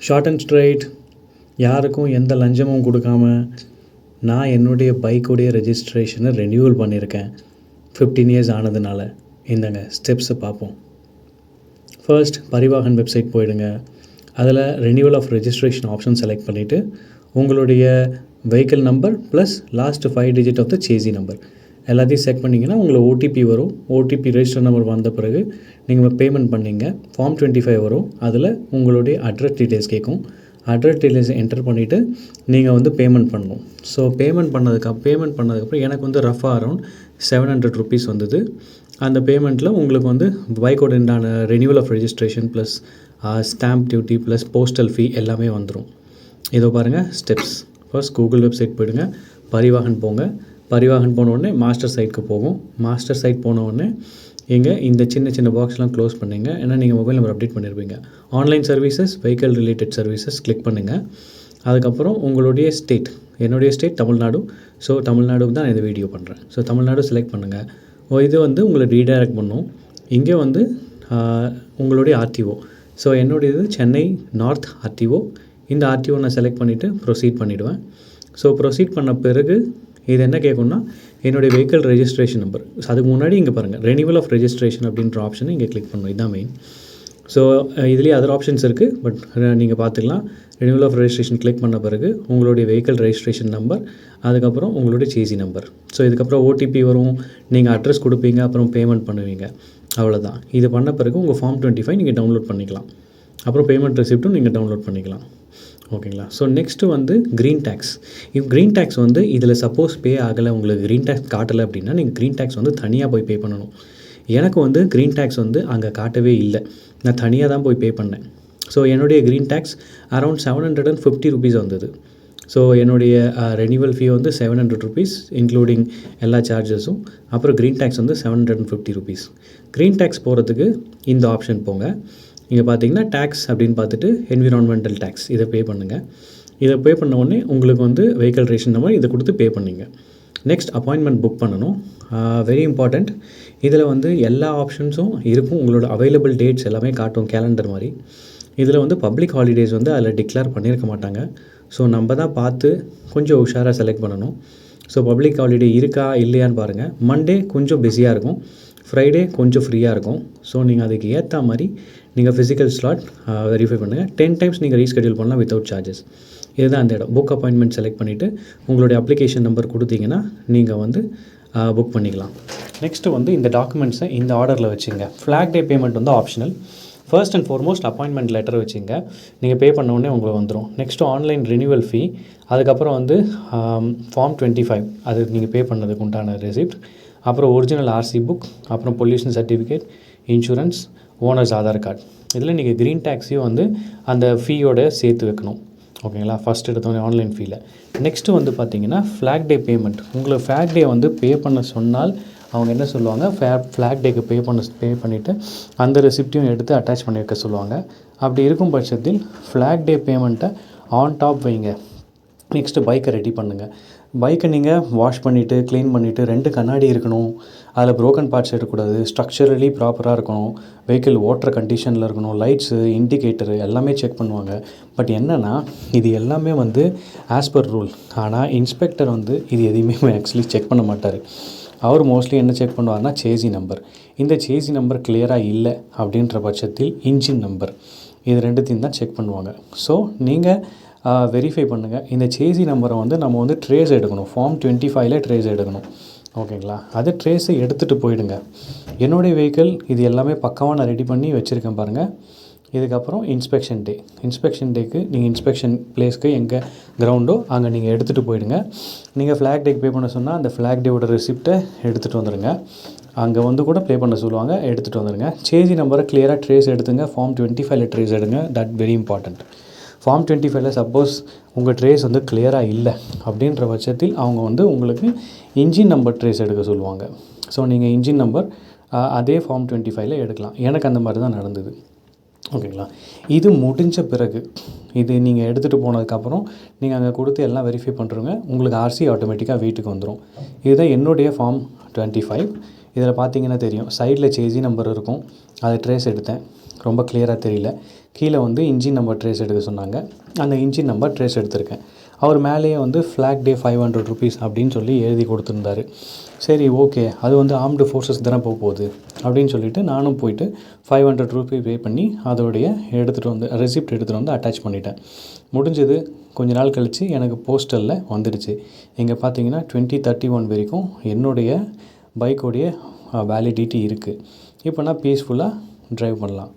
Short and straight, யாருக்கும் எந்த லஞ்சமும் கொடுக்காம நான் என்னுடைய பைக்குடைய ரெஜிஸ்ட்ரேஷனை ரெனியூவல் பண்ணியிருக்கேன் 15 இயர்ஸ் ஆனதுனால. இந்தங்க ஸ்டெப்ஸை பார்ப்போம். ஃபர்ஸ்ட் பரிவாஹன் வெப்சைட் போயிடுங்க. அதில் renewal of registration option select பண்ணிவிட்டு உங்களுடைய vehicle number plus last 5 digit of the chassis number எல்லாத்தையும் செக் பண்ணிங்கன்னா உங்களுக்கு ஓடிபி வரும். ஓடிபி ரெஜிஸ்டர் நம்பர் வந்த பிறகு நீங்கள் பேமெண்ட் பண்ணிங்க. ஃபார்ம் 25 வரும். அதில் உங்களுடைய அட்ரஸ் டீட்டெயில்ஸ் கேட்கும். அட்ரஸ் டீட்டெயில்ஸ் என்டர் பண்ணிவிட்டு நீங்கள் வந்து பேமெண்ட் பண்ணணும். ஸோ பேமெண்ட் பண்ணதுக்கப்புறம் எனக்கு வந்து ரஃபாக அரௌண்ட் 700 ருபீஸ் வந்தது. அந்த பேமெண்ட்டில் உங்களுக்கு வந்து பைக்கோட உண்டான renewal of registration plus stamp duty plus postal fee எல்லாமே வந்துடும். இதோ பாருங்கள் ஸ்டெப்ஸ். ஃபர்ஸ்ட் கூகுள் வெப்சைட் போயிடுங்க. பரிவாஹன் போங்க. பரிவாஹன் போனோடனே மாஸ்டர் சைட்டுக்கு போகும். மாஸ்டர் சைட் போனோடனே இங்கே இந்த சின்ன பாக்ஸ்லாம் க்ளோஸ் பண்ணுங்க. ஏன்னா நீங்கள் மொபைல் நம்பர் அப்டேட் பண்ணியிருப்பீங்க. Online services, vehicle related services click பண்ணுங்கள். அதுக்கப்புறம் உங்களுடைய ஸ்டேட், என்னுடைய ஸ்டேட் தமிழ்நாடு. ஸோ தமிழ்நாடுக்கு தான் நான் இந்த வீடியோ பண்ணுறேன். ஸோ தமிழ்நாடு செலக்ட் பண்ணுங்கள். இது வந்து உங்களை ரீடைரக்ட் பண்ணும். இங்கே வந்து உங்களுடைய ஆர்டிஓ. ஸோ என்னுடையது சென்னை நார்த் ஆர்டிஓ. இந்த ஆர்டிஓ நான் செலக்ட் பண்ணிவிட்டு ப்ரொசீட் பண்ணிவிடுவேன். ஸோ ப்ரொசீட் பண்ண பிறகு இது என்ன கேட்கும்னா என்னுடைய வெஹிக்கிள் ரெஜிஸ்ட்ரேஷன் நம்பர். அதுக்கு முன்னாடி இங்கே பாருங்கள் ரெனியூவல் ஆஃப் ரெஜிஸ்ட்ரேஷன் அப்படின்ற ஆப்ஷனை இங்கே கிளிக் பண்ணணும். இதுதான் மெயின். ஸோ இதுலேயே அதர் ஆப்ஷன்ஸ் இருக்குது, பட் நீங்கள் பார்த்துக்கலாம். ரெனியூவல் ஆஃப் ரெஜிஸ்ட்ரேஷன் கிளிக் பண்ண பிறகு உங்களுடைய வெஹிக்கிள் ரெஜிஸ்ட்ரேஷன் நம்பர், அதுக்கப்புறம் உங்களுடைய சேசி நம்பர். ஸோ இதுக்கப்புறம் ஓடிபி வரும். நீங்கள் அட்ரஸ் கொடுப்பீங்க, அப்புறம் பேமெண்ட் பண்ணுவீங்க. அவ்வளோதான். இது பண்ண பிறகு உங்கள் ஃபார்ம் 25 நீங்கள் டவுன்லோட் பண்ணிக்கலாம். அப்புறம் பேமெண்ட் ரெசிப்ட்டும் நீங்கள் டவுன்லோட் பண்ணிக்கலாம். ஓகேங்களா? ஸோ நெக்ஸ்ட்டு வந்து க்ரீன் டேக்ஸ். க்ரீன் டேக்ஸ் வந்து இதில் சப்போஸ் பே ஆகலை, உங்களுக்கு க்ரீன் டேக்ஸ் காட்டலை அப்படின்னா நீங்கள் க்ரீன் டேக்ஸ் வந்து தனியாக போய் பே பண்ணணும். எனக்கு வந்து க்ரீன் டேக்ஸ் வந்து அங்கே காட்டவே இல்லை. நான் தனியாக தான் போய் பே பண்ணேன். ஸோ என்னுடைய க்ரீன் டேக்ஸ் அரௌண்ட் 750 ருபீஸ் வந்தது. ஸோ என்னுடைய ரெனியூவல் ஃபீ வந்து 700 ருபீஸ் இன்க்ளூடிங் எல்லா சார்ஜஸும். அப்புறம் க்ரீன் டேக்ஸ் வந்து 750 ருபீஸ். க்ரீன் டேக்ஸ் போகிறதுக்கு இந்த ஆப்ஷன் போங்க. இங்கே பார்த்தீங்கன்னா டேக்ஸ் அப்படின்னு பார்த்துட்டு என்விரான்மெண்டல் டேக்ஸ் இதை பே பண்ணுங்கள். இதை பே பண்ண உடனே உங்களுக்கு வந்து வெஹிக்கிள் ரெஜிஸ்ட்ரேஷன் நம்பர் இதை கொடுத்து பே பண்ணிங்க. நெக்ஸ்ட் அப்பாயின்மெண்ட் புக் பண்ணணும். Very important. இதில் வந்து எல்லா ஆப்ஷன்ஸும் இருக்கும். உங்களோட அவைலபிள் டேட்ஸ் எல்லாமே காட்டும், கேலண்டர் மாதிரி. இதில் வந்து பப்ளிக் ஹாலிடேஸ் வந்து அதில் டிக்ளேர் பண்ணியிருக்க மாட்டாங்க. ஸோ நம்ம தான் பார்த்து கொஞ்சம் உஷாராக செலக்ட் பண்ணணும். ஸோ பப்ளிக் ஹாலிடே இருக்கா இல்லையான்னு பாருங்கள். மண்டே கொஞ்சம் பிஸியாக இருக்கும், ஃப்ரைடே கொஞ்சம் ஃப்ரீயாக இருக்கும். ஸோ நீங்கள் அதுக்கு ஏற்ற மாதிரி நீங்கள் ஃபிசிக்கல் ஸ்லாட் வெரிஃபை பண்ணுங்கள். 10 டைம்ஸ் நீங்கள் ரீஸ்கெடியூல் பண்ணலாம் வித்தவுட் சார்ஜஸ். இதுதான் அந்த இடம். புக் அப்பாயின்மெண்ட் செலக்ட் பண்ணிவிட்டு உங்களுடைய அப்ளிகேஷன் நம்பர் கொடுத்தீங்கன்னா நீங்கள் வந்து புக் பண்ணிக்கலாம். நெக்ஸ்ட்டு வந்து இந்த டாக்குமெண்ட்ஸை இந்த ஆர்டரில் வச்சுங்க. ஃப்ளாக் டே பேமெண்ட் வந்து optional. First and foremost appointment letter வச்சுங்க. நீங்கள் பே பண்ண உடனே உங்களுக்கு வந்துடும். நெக்ஸ்ட்டு ஆன்லைன் ரினியூவல் ஃபீ, அதுக்கப்புறம் வந்து ஃபார்ம் 25 அது நீங்கள் பே பண்ணதுக்கு உண்டான ரெசிப்ட், அப்புறம் ஒரிஜினல் ஆர்சி புக், அப்புறம் pollution certificate, insurance, owners Aadhaar card. இதில் நீங்கள் க்ரீன் டேக்ஸையும் வந்து அந்த ஃபீயோட சேர்த்து வைக்கணும். ஓகேங்களா? ஃபஸ்ட் எடுத்தோடனே ஆன்லைன் ஃபீயில். நெக்ஸ்ட்டு வந்து பார்த்தீங்கன்னா ஃப்ளாக் டே பேமெண்ட். உங்களுக்கு ஃப்ளாக் டே வந்து பே பண்ண சொன்னால் அவங்க என்ன சொல்லுவாங்க, ஃப்ளாக் டேக்கு பே பண்ணிவிட்டு அந்த ரெசிப்டையும் எடுத்து அட்டாச் பண்ணி வைக்க சொல்லுவாங்க. அப்படி இருக்கும் பட்சத்தில் ஃப்ளாக் டே பேமெண்ட்டை ஆன் டாப் வைங்க. நெக்ஸ்ட்டு பைக்கை ரெடி பண்ணுங்கள். பைக்கை நீங்கள் வாஷ் பண்ணிவிட்டு க்ளீன் பண்ணிவிட்டு 2 கண்ணாடி இருக்கணும். அதில் ப்ரோக்கன் பார்ட்ஸ் இருக்கக்கூடாது. ஸ்ட்ரக்சரலி ப்ராப்பராக இருக்கணும். வெஹிக்கிள் ஓட்டுற கண்டிஷனில் இருக்கணும். லைட்ஸு, இண்டிகேட்டரு எல்லாமே செக் பண்ணுவாங்க. பட் என்னென்னா இது எல்லாமே வந்து ஆஸ் பர் ரூல். ஆனால் இன்ஸ்பெக்டர் வந்து இது எதையுமே ஆக்சுவலி செக் பண்ண மாட்டார். அவர் மோஸ்ட்லி என்ன செக் பண்ணுவார்னா சேசி நம்பர். இந்த சேசி நம்பர் கிளியராக இல்லை அப்படின்ற பட்சத்தில் இன்ஜின் நம்பர், இது 2த்தையும் தான் செக் பண்ணுவாங்க. ஸோ நீங்கள் வெரிஃபை பண்ணுங்கள். இந்த சேசி நம்பரை வந்து நம்ம வந்து ட்ரேஸ் எடுக்கணும். ஃபார்ம் 25ல் ட்ரேஸ் எடுக்கணும். ஓகேங்களா? அது ட்ரேஸை எடுத்துகிட்டு போயிடுங்க. என்னுடைய வெஹிக்கிள் இது எல்லாமே பக்காவாக நான் ரெடி பண்ணி வச்சுருக்கேன் பாருங்கள். இதுக்கப்புறம் இன்ஸ்பெக்ஷன் டேக்கு நீங்கள் இன்ஸ்பெக்ஷன் பிளேஸ்க்கு எங்கே கிரவுண்டோ அங்கே நீங்கள் எடுத்துகிட்டு போயிடுங்க. நீங்கள் ஃப்ளாக் டேக்கு பே பண்ண சொன்னால் அந்த ஃப்ளாக் டேவோட ரெசிப்டை எடுத்துகிட்டு வந்துடுங்க. அங்கே வந்து கூட பே பண்ண சொல்லுவாங்க, எடுத்துகிட்டு வந்துடுங்க. சேசி நம்பரை கிளியராக ட்ரேஸ் எடுத்துங்க. ஃபார்ம் 25ல் ட்ரேஸ் எடுங்க. That very important. ஃபார்ம் 25ல் சப்போஸ் உங்கள் ட்ரேஸ் வந்து கிளியராக இல்லை அப்படின்ற பட்சத்தில் அவங்க வந்து உங்களுக்கு இன்ஜின் நம்பர் ட்ரேஸ் எடுக்க சொல்லுவாங்க. ஸோ நீங்கள் இன்ஜின் நம்பர் அதே ஃபார்ம் 25ல் எடுக்கலாம். எனக்கு அந்த மாதிரி தான் நடந்தது. ஓகேங்களா? இது முடிஞ்ச பிறகு இது நீங்கள் எடுத்துகிட்டு போனதுக்கப்புறம் நீங்கள் அங்கே கொடுத்து எல்லாம் வெரிஃபை பண்ணுறவங்க உங்களுக்கு ஆர்சி ஆட்டோமேட்டிக்காக வீட்டுக்கு வந்துடும். இதுதான் என்னுடைய ஃபார்ம் 25. இதில் பார்த்தீங்கன்னா தெரியும், சைடில் சேசி நம்பர் இருக்கும். அதை ட்ரேஸ் எடுத்தேன். ரொம்ப கிளியராக தெரியல. கீழே வந்து இன்ஜின் நம்பர் ட்ரேஸ் எடுக்க சொன்னாங்க. அந்த இன்ஜின் நம்பர் ட்ரேஸ் எடுத்திருக்கேன். அவர் மேலேயே வந்து ஃப்ளாக் டே ₹500 அப்படின்னு சொல்லி எழுதி கொடுத்துருந்தாரு. சரி ஓகே, அது வந்து ஆர்ம்டு ஃபோர்ஸஸ் தானே போகுது அப்படின்னு சொல்லிவிட்டு நானும் போயிட்டு ₹500 பே பண்ணி அதோடைய எடுத்துகிட்டு வந்து ரெசிப்ட் எடுத்துகிட்டு வந்து அட்டாச் பண்ணிட்டேன். முடிஞ்சது. கொஞ்ச நாள் கழித்து எனக்கு போஸ்டலில் வந்துடுச்சு. இங்கே பார்த்தீங்கன்னா 2031 வரைக்கும் என்னுடைய பைக்கோடைய வேலிடிட்டி இருக்குது. இப்போ நான் பீஸ்ஃபுல்லாக ட்ரைவ் பண்ணலாம்.